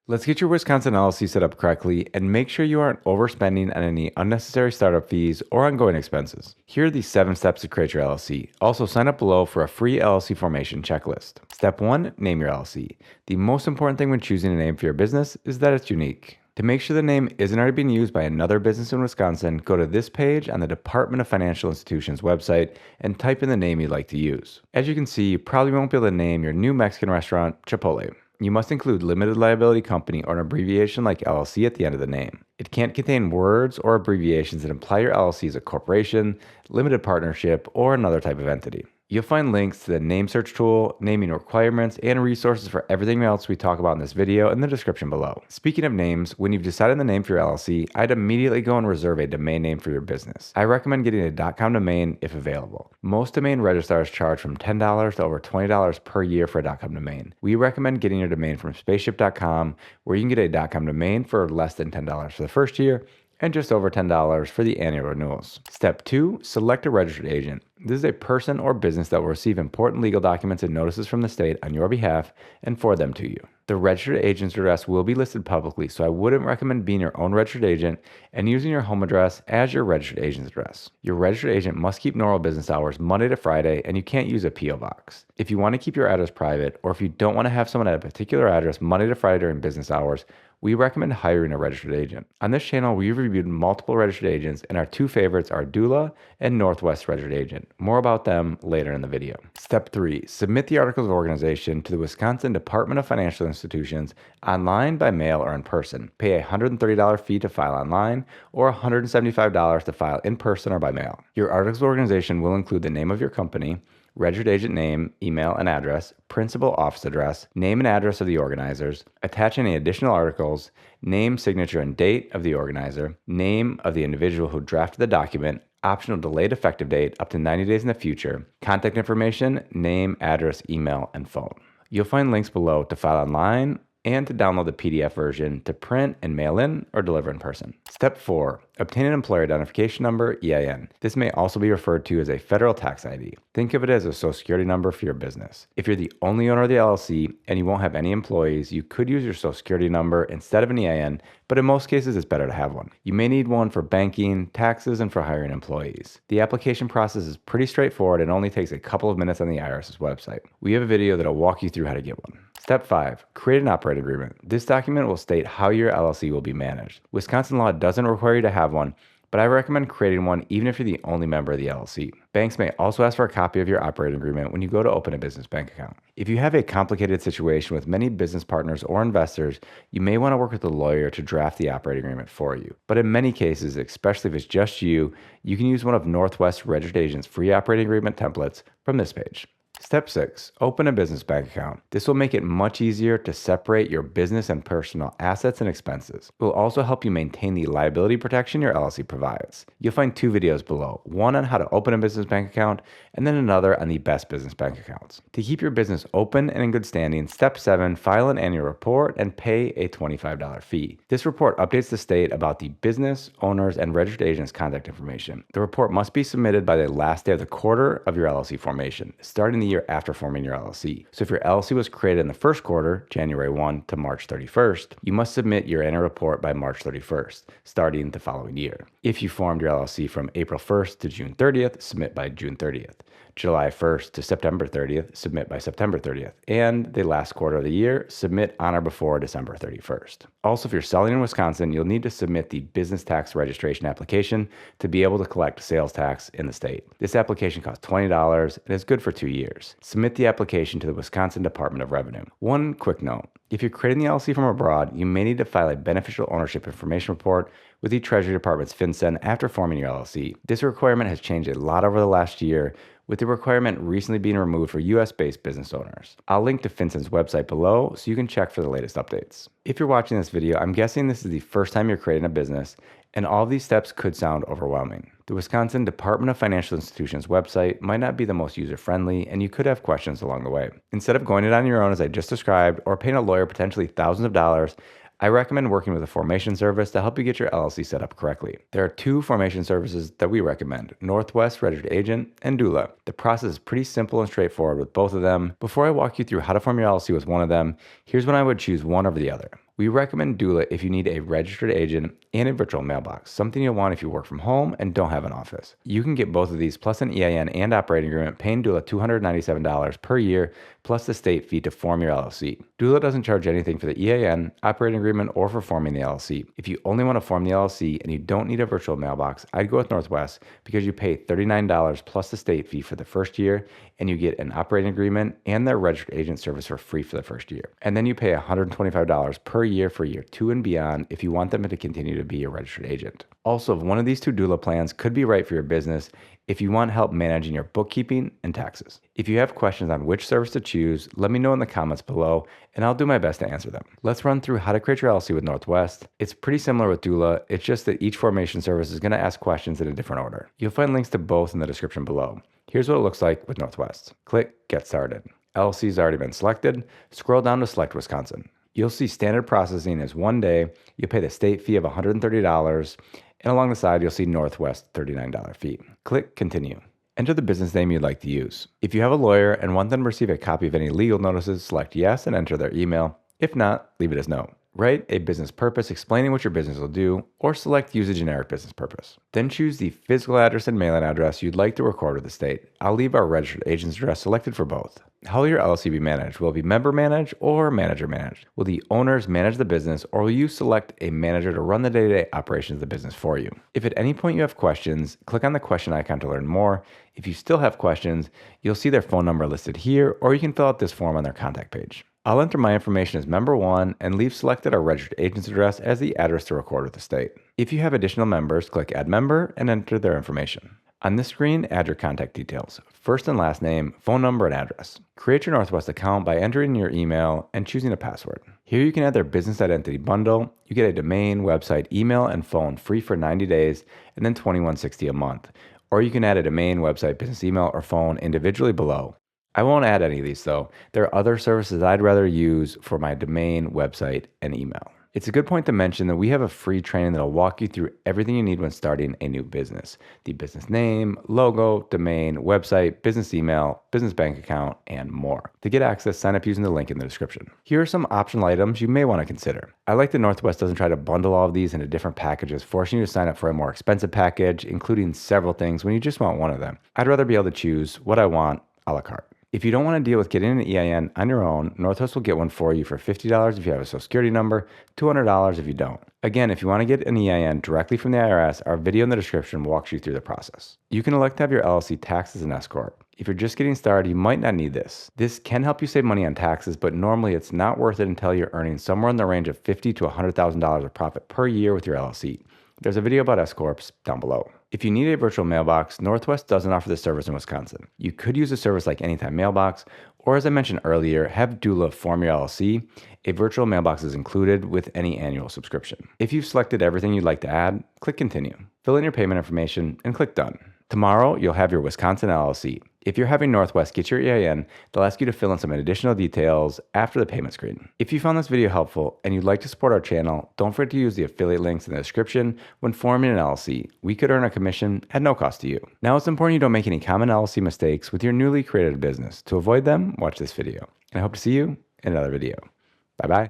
Let's get your Wisconsin LLC set up correctly and make sure you aren't overspending on any unnecessary startup fees or ongoing expenses. Here are the 7 steps to create your LLC. Also, sign up below for a free LLC formation checklist. Step 1, name your LLC. The most important thing when choosing a name for your business is that it's unique. To make sure the name isn't already being used by another business in Wisconsin, go to this page on the Department of Financial Institutions website and type in the name you'd like to use. As you can see, you probably won't be able to name your new Mexican restaurant Chipotle. You must include limited liability company or an abbreviation like LLC at the end of the name. It can't contain words or abbreviations that imply your LLC is a corporation, limited partnership, or another type of entity. You'll find links to the name search tool, naming requirements, and resources for everything else we talk about in this video in the description below. Speaking of names, when you've decided the name for your LLC, I'd immediately go and reserve a domain name for your business. I recommend getting a .com domain if available. Most domain registrars charge from $10 to over $20 per year for a .com domain. We recommend getting your domain from spaceship.com, where you can get a .com domain for less than $10 for the first year, and just over $10 for the annual renewals. Step 2, select a registered agent. This is a person or business that will receive important legal documents and notices from the state on your behalf and forward them to you. The registered agent's address will be listed publicly, so I wouldn't recommend being your own registered agent and using your home address as your registered agent's address. Your registered agent must keep normal business hours Monday to Friday, and you can't use a P.O. box. If you want to keep your address private, or if you don't want to have someone at a particular address Monday to Friday during business hours, we recommend hiring a registered agent. On this channel, we've reviewed multiple registered agents, and our 2 favorites are Doola and Northwest Registered Agent. More about them later in the video. Step 3, submit the articles of organization to the Wisconsin Department of Financial Institutions online, by mail, or in person. Pay a $130 fee to file online or $175 to file in person or by mail. Your articles of organization will include the name of your company, registered agent name, email, and address, principal office address, name and address of the organizers, attach any additional articles, name, signature, and date of the organizer, name of the individual who drafted the document, optional delayed effective date up to 90 days in the future, contact information, name, address, email, and phone. You'll find links below to file online and to download the PDF version to print and mail in or deliver in person. Step 4, obtain an employer identification number, EIN. This may also be referred to as a federal tax ID. Think of it as a social security number for your business. If you're the only owner of the LLC and you won't have any employees, you could use your social security number instead of an EIN, but in most cases it's better to have one. You may need one for banking, taxes, and for hiring employees. The application process is pretty straightforward and only takes a couple of minutes on the IRS's website. We have a video that'll walk you through how to get one. Step 5, create an operating agreement. This document will state how your LLC will be managed. Wisconsin law doesn't require you to have one, but I recommend creating one even if you're the only member of the LLC. Banks may also ask for a copy of your operating agreement when you go to open a business bank account. If you have a complicated situation with many business partners or investors, you may want to work with a lawyer to draft the operating agreement for you. But in many cases, especially if it's just you, you can use one of Northwest Registered Agent's free operating agreement templates from this page. Step 6, open a business bank account. This will make it much easier to separate your business and personal assets and expenses. It will also help you maintain the liability protection your LLC provides. You'll find 2 videos below, one on how to open a business bank account, and then another on the best business bank accounts. To keep your business open and in good standing, Step 7, file an annual report and pay a $25 fee. This report updates the state about the business, owners, and registered agents' contact information. The report must be submitted by the last day of the quarter of your LLC formation, starting the year after forming your LLC. So if your LLC was created in the first quarter, January 1 to March 31st, you must submit your annual report by March 31st, starting the following year. If you formed your LLC from April 1st to June 30th, submit by June 30th. July 1st to September 30th, submit by September 30th. And the last quarter of the year, submit on or before December 31st. Also, if you're selling in Wisconsin, you'll need to submit the business tax registration application to be able to collect sales tax in the state. This application costs $20 and is good for 2 years. Submit the application to the Wisconsin Department of Revenue. One quick note, if you're creating the LLC from abroad, you may need to file a beneficial ownership information report with the Treasury Department's FinCEN after forming your LLC. This requirement has changed a lot over the last year, with the requirement recently being removed for US-based business owners. I'll link to FinCEN's website below so you can check for the latest updates. If you're watching this video, I'm guessing this is the first time you're creating a business, and all of these steps could sound overwhelming. The Wisconsin Department of Financial Institutions website might not be the most user-friendly, and you could have questions along the way. Instead of going it on your own as I just described, or paying a lawyer potentially thousands of dollars, I recommend working with a formation service to help you get your LLC set up correctly. There are 2 formation services that we recommend, Northwest Registered Agent and Doola. The process is pretty simple and straightforward with both of them. Before I walk you through how to form your LLC with one of them, here's when I would choose one over the other. We recommend doola if you need a registered agent and a virtual mailbox, something you'll want if you work from home and don't have an office. You can get both of these plus an EIN and operating agreement, paying doola $297 per year plus the state fee to form your LLC. Doola doesn't charge anything for the EIN, operating agreement, or for forming the LLC. If you only want to form the LLC and you don't need a virtual mailbox, I'd go with Northwest because you pay $39 plus the state fee for the first year, and you get an operating agreement and their registered agent service for free for the first year. And then you pay $125 per year for year 2 and beyond if you want them to continue to be a registered agent. Also, one of these two doola plans could be right for your business if you want help managing your bookkeeping and taxes. If you have questions on which service to choose, let me know in the comments below and I'll do my best to answer them. Let's run through how to create your LLC with Northwest. It's pretty similar with doola, it's just that each formation service is going to ask questions in a different order. You'll find links to both in the description below. Here's what it looks like with Northwest. Click Get Started. LLC's already been selected. Scroll down to select Wisconsin. You'll see standard processing is 1 day. You'll pay the state fee of $130. And along the side, you'll see Northwest $39 fee. Click Continue. Enter the business name you'd like to use. If you have a lawyer and want them to receive a copy of any legal notices, select Yes and enter their email. If not, leave it as No. Write a business purpose explaining what your business will do, or select Use a generic business purpose. Then choose the physical address and mailing address you'd like to record with the state. I'll leave our registered agent's address selected for both. How will your LLC be managed? Will it be member managed or manager managed? Will the owners manage the business, or will you select a manager to run the day-to-day operations of the business for you? If at any point you have questions, click on the question icon to learn more. If you still have questions, you'll see their phone number listed here, or you can fill out this form on their contact page. I'll enter my information as member 1 and leave selected our registered agent's address as the address to record with the state. If you have additional members, click Add Member and enter their information. On this screen, add your contact details, first and last name, phone number, and address. Create your Northwest account by entering your email and choosing a password. Here you can add their business identity bundle. You get a domain, website, email, and phone free for 90 days and then $21.60 a month. Or you can add a domain, website, business email, or phone individually below. I won't add any of these though. There are other services I'd rather use for my domain, website, and email. It's a good point to mention that we have a free training that'll walk you through everything you need when starting a new business. The business name, logo, domain, website, business email, business bank account, and more. To get access, sign up using the link in the description. Here are some optional items you may want to consider. I like that Northwest doesn't try to bundle all of these into different packages, forcing you to sign up for a more expensive package, including several things when you just want one of them. I'd rather be able to choose what I want a la carte. If you don't want to deal with getting an EIN on your own, Northwest will get one for you for $50 if you have a social security number, $200 if you don't. Again, if you want to get an EIN directly from the IRS, our video in the description walks you through the process. You can elect to have your LLC taxed as an S Corp. If you're just getting started, you might not need this. This can help you save money on taxes, but normally it's not worth it until you're earning somewhere in the range of $50,000 to $100,000 of profit per year with your LLC. There's a video about S Corps down below. If you need a virtual mailbox, Northwest doesn't offer this service in Wisconsin. You could use a service like Anytime Mailbox, or as I mentioned earlier, have doola form your LLC. A virtual mailbox is included with any annual subscription. If you've selected everything you'd like to add, click Continue. Fill in your payment information and click Done. Tomorrow, you'll have your Wisconsin LLC. If you're having Northwest get your EIN, they'll ask you to fill in some additional details after the payment screen. If you found this video helpful and you'd like to support our channel, don't forget to use the affiliate links in the description when forming an LLC. We could earn a commission at no cost to you. Now it's important you don't make any common LLC mistakes with your newly created business. To avoid them, watch this video. And I hope to see you in another video. Bye-bye.